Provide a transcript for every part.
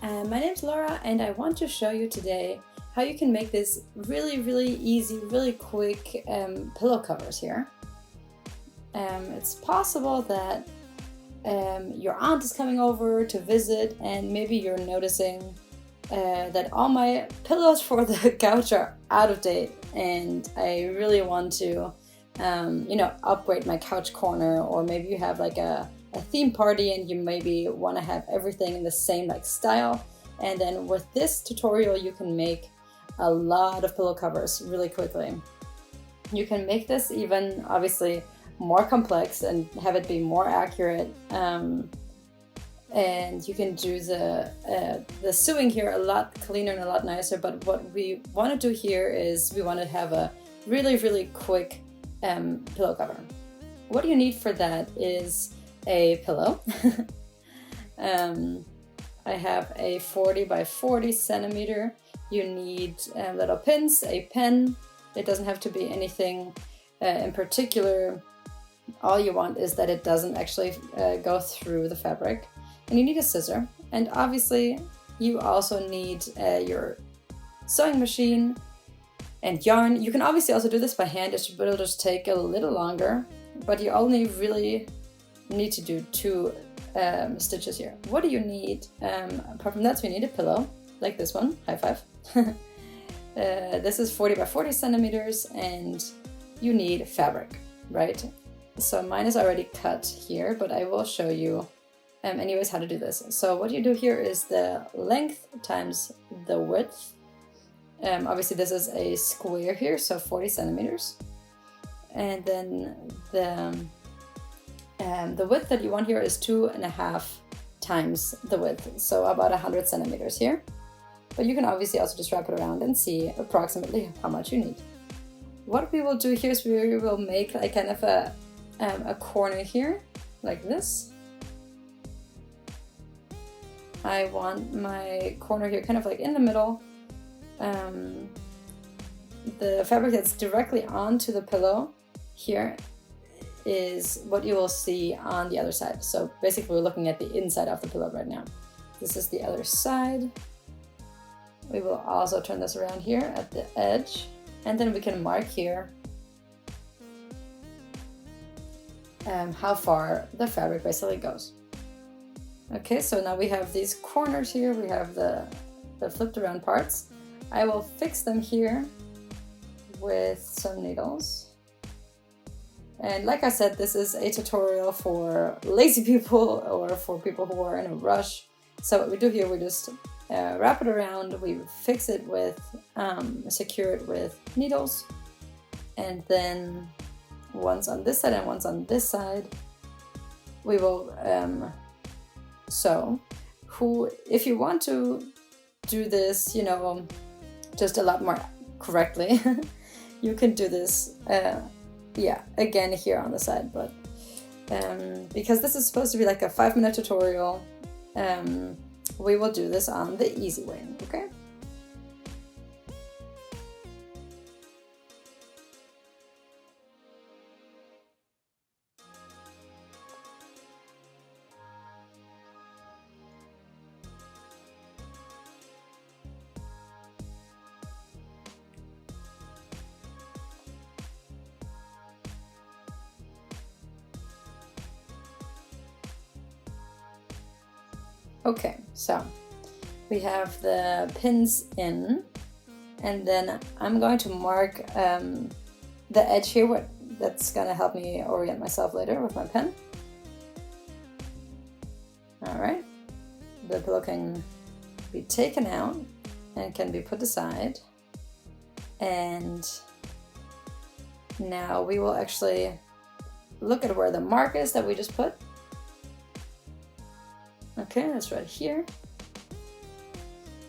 My name's Laura and I want to show you today how you can make this really easy, really quick pillow covers here. It's possible that your aunt is coming over to visit and maybe you're noticing that all my pillows for the couch are out of date and I really want to upgrade my couch corner, or maybe you have like a theme party and you maybe want to have everything in the same style. And then with this tutorial you can make a lot of pillow covers really quickly. You can make this even obviously more complex and have it be more accurate, and you can do the sewing here a lot cleaner and a lot nicer. But what we want to do here is we want to have a really quick pillow cover. What you need for that is a pillow. I have a 40 by 40 centimeter. You need little pins, a pen. It doesn't have to be anything in particular. All you want is that it doesn't actually go through the fabric. And you need a scissor. And obviously you also need your sewing machine and yarn. You can obviously also do this by hand, but it'll just take a little longer. But you only really need to do two stitches here. What do you need? Apart from that, so you need a pillow, like this one. High five. This is 40 by 40 centimeters, and you need fabric, right? So mine is already cut here, but I will show you anyways how to do this. So what you do here is the length times the width. Obviously this is a square here, so 40 centimeters. And then the width that you want here is 2.5 times the width, so about 100 centimeters here. But you can obviously also just wrap it around and see approximately how much you need. What we will do here is we will make like kind of a corner here, like this. I want my corner here kind of like in the middle. The fabric that's directly onto the pillow here is what you will see on the other side. So basically we're looking at the inside of the pillow right now. This is the other side. We will also turn this around here at the edge, and then we can mark here how far the fabric basically goes. Okay, so now we have these corners here, we have the flipped around parts. I will fix them here with some needles. And like I said, this is a tutorial for lazy people or for people who are in a rush. So what we do here, we just wrap it around, we fix it with, secure it with needles. And then once on this side and once on this side, we will sew. If you want to do this, just a lot more correctly, you can do this, again here on the side. But because this is supposed to be like a 5-minute tutorial, we will do this on the easy way, okay? Okay, so we have the pins in, and then I'm going to mark the edge here. That's going to help me orient myself later with my pen. All right, the pillow can be taken out and can be put aside. And now we will actually look at where the mark is that we just put. Okay, that's right here.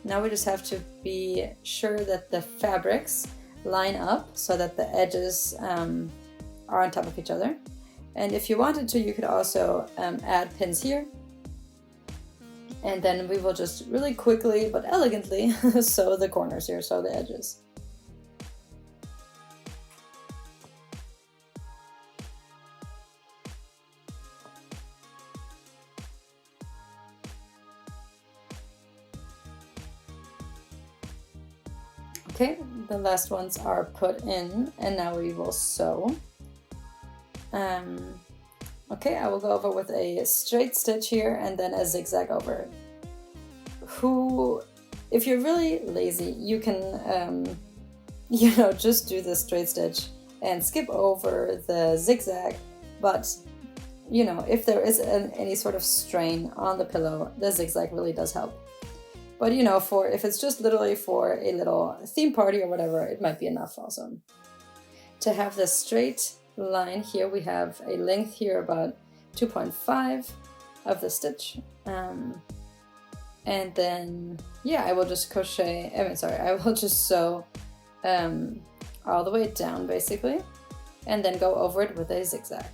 Now we just have to be sure that the fabrics line up so that the edges are on top of each other. And if you wanted to, you could also add pins here. And then we will just really quickly but elegantly sew the corners here, sew the edges. Okay, the last ones are put in, and now we will sew. Okay, I will go over with a straight stitch here and then a zigzag over it. If you're really lazy, you can, just do the straight stitch and skip over the zigzag. But, if there is any sort of strain on the pillow, the zigzag really does help. But, if it's just literally for a little theme party or whatever, it might be enough also. To have the straight line here, we have a length here about 2.5 of the stitch. And then, I will just I will just sew all the way down basically, and then go over it with a zigzag.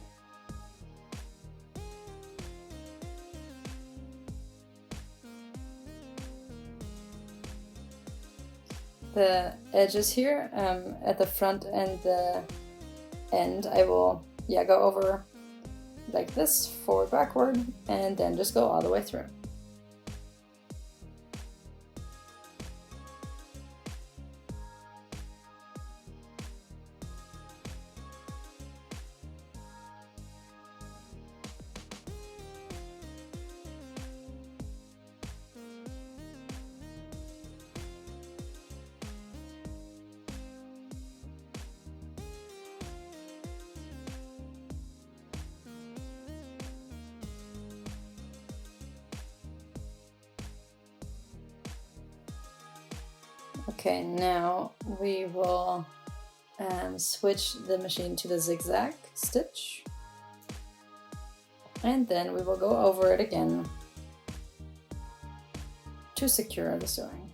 The edges here at the front and the end, I will go over like this, forward, backward, and then just go all the way through. Okay, now we will switch the machine to the zigzag stitch, and then we will go over it again to secure the sewing.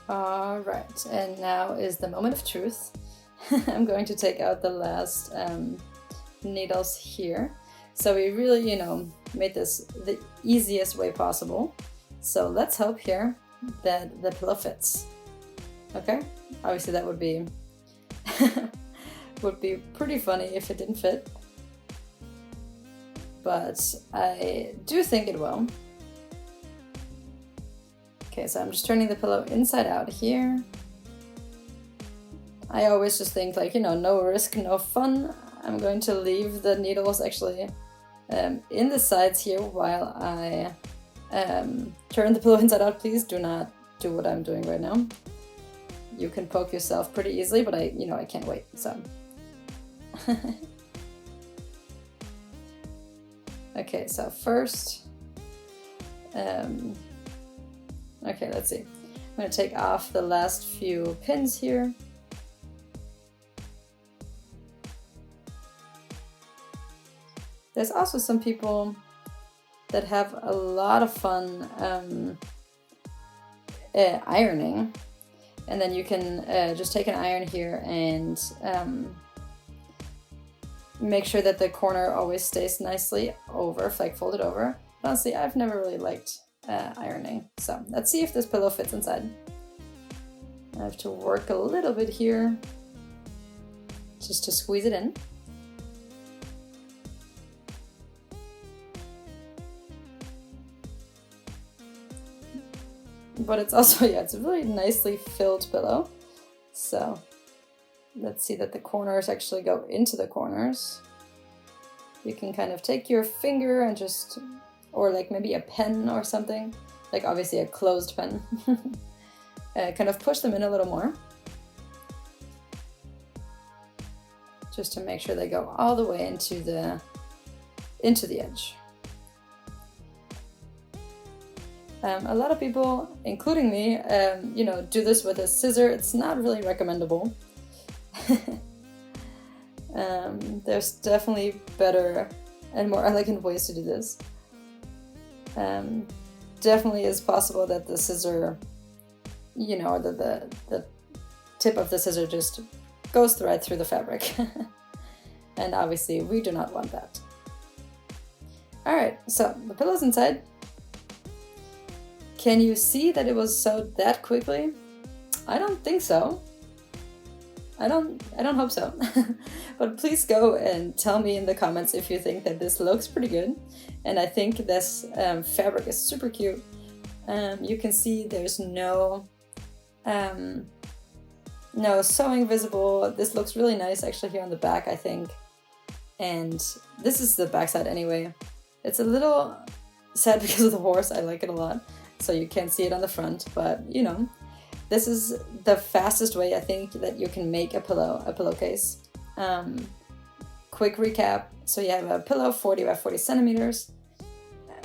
All right, and now is the moment of truth. I'm going to take out the last needles here. So we really, made this the easiest way possible. So let's hope here that the pillow fits. Okay, obviously that would be pretty funny if it didn't fit, but I do think it will. Okay, so I'm just turning the pillow inside out here. I always just think like, no risk, no fun. I'm going to leave the needles actually in the sides here while I turn the pillow inside out. Please do not do what I'm doing right now. You can poke yourself pretty easily, but I can't wait, so. Okay, so first, okay, let's see. I'm going to take off the last few pins here. There's also some people that have a lot of fun ironing. And then you can just take an iron here and make sure that the corner always stays nicely over, like folded over. But honestly, I've never really liked ironing. So let's see if this pillow fits inside. I have to work a little bit here just to squeeze it in. But it's also, it's a really nicely filled pillow. So let's see that the corners actually go into the corners. You can kind of take your finger and just, or like maybe a pen or something, like obviously a closed pen, kind of push them in a little more. Just to make sure they go all the way into the edge. A lot of people, including me, do this with a scissor. It's not really recommendable. There's definitely better and more elegant ways to do this. definitely is possible that the scissor, you know, the tip of the scissor just goes right through the fabric. And obviously we do not want that. All right, so the pillow's inside. Can you see that it was sewed that quickly? I don't think so. I don't hope so. But please go and tell me in the comments if you think that this looks pretty good. And I think this fabric is super cute. You can see there's no sewing visible. This looks really nice actually here on the back, I think. And this is the back side anyway. It's a little sad because of the horse. I like it a lot. So you can't see it on the front, but you know, this is the fastest way I think that you can make a pillowcase. Quick recap. So you have a pillow 40 by 40 centimeters,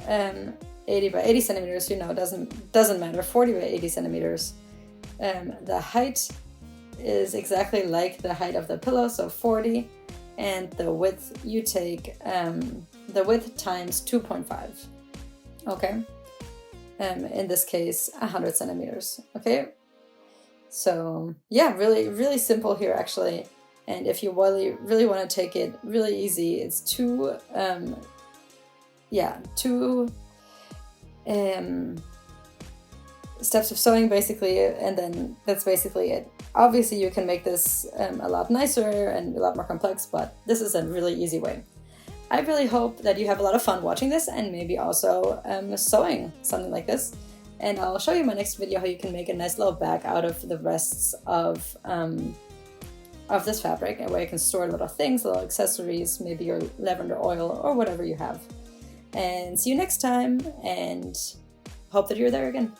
80 by 80 centimeters, you know, doesn't matter, 40 by 80 centimeters. The height is exactly like the height of the pillow, so 40, and the width you take the width times 2.5. Okay. In this case 100 centimeters. Okay, so yeah, really simple here actually. And if you really want to take it really easy, it's two steps of sewing basically, and then that's basically it. Obviously you can make this a lot nicer and a lot more complex, but this is a really easy way. I really hope that you have a lot of fun watching this and maybe also sewing something like this. And I'll show you in my next video how you can make a nice little bag out of the rests of this fabric, and where you can store little things, little accessories, maybe your lavender oil or whatever you have. And see you next time, and hope that you're there again.